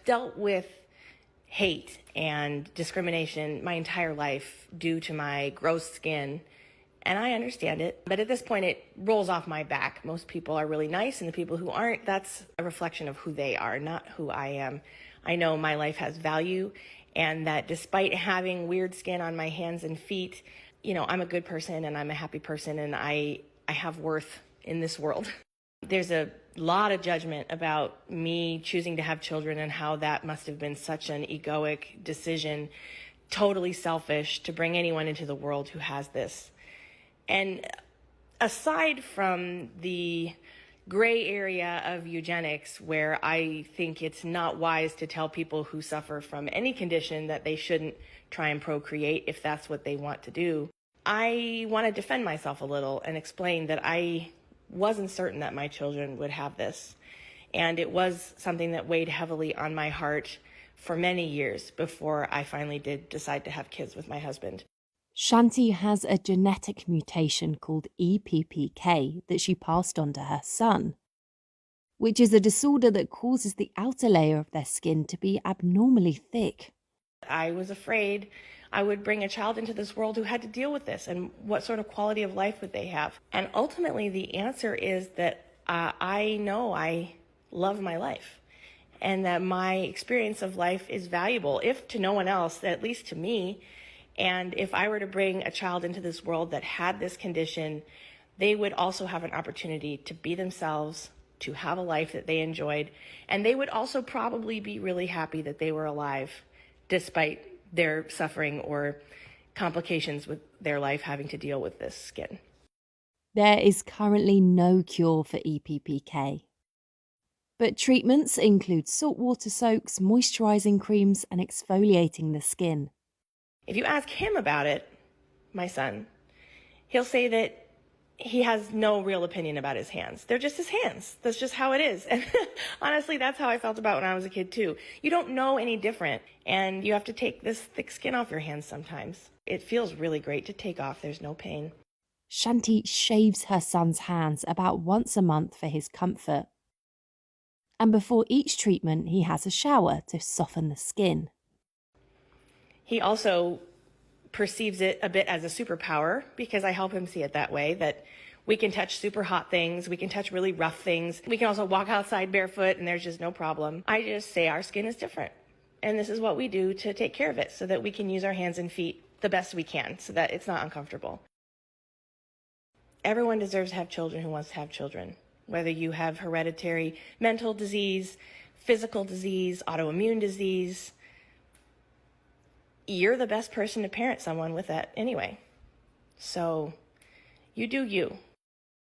Dealt with hate and discrimination my entire life due to my gross skin, and I understand it. But at this point, it rolls off my back. Most people are really nice, and the people who aren't, that's a reflection of who they are, not who I am. I know my life has value, and that despite having weird skin on my hands and feet, I'm a good person and I'm a happy person, and I have worth in this world. There's a lot of judgment about me choosing to have children and how that must have been such an egoic decision, totally selfish to bring anyone into the world who has this. And aside from the gray area of eugenics, where I think it's not wise to tell people who suffer from any condition that they shouldn't try and procreate if that's what they want to do, I want to defend myself a little and explain that I wasn't certain that my children would have this. And it was something that weighed heavily on my heart for many years before I finally did decide to have kids with my husband. Shanti has a genetic mutation called EPPK that she passed on to her son, which is a disorder that causes the outer layer of their skin to be abnormally thick. I was afraid I would bring a child into this world who had to deal with this, and what sort of quality of life would they have? And ultimately, the answer is that I know I love my life, and that my experience of life is valuable, if to no one else, at least to me. And if I were to bring a child into this world that had this condition, they would also have an opportunity to be themselves, to have a life that they enjoyed, and they would also probably be really happy that they were alive, despite their suffering or complications with their life having to deal with this skin. There is currently no cure for EPPK, but treatments include saltwater soaks, moisturizing creams, and exfoliating the skin. If you ask him about it, my son, he'll say that he has no real opinion about his hands. They're just his hands. That's just how it is. And honestly, that's how I felt about when I was a kid too. You don't know any different, and you have to take this thick skin off your hands sometimes. It feels really great to take off. There's no pain. Shanti shaves her son's hands about once a month for his comfort. And before each treatment, he has a shower to soften the skin. He also perceives it a bit as a superpower, because I help him see it that way, that we can touch super hot things, we can touch really rough things, we can also walk outside barefoot and there's just no problem. I just say our skin is different, and this is what we do to take care of it so that we can use our hands and feet the best we can so that it's not uncomfortable. Everyone deserves to have children who wants to have children, whether you have hereditary mental disease, physical disease, autoimmune disease. You're the best person to parent someone with that anyway. So you do you.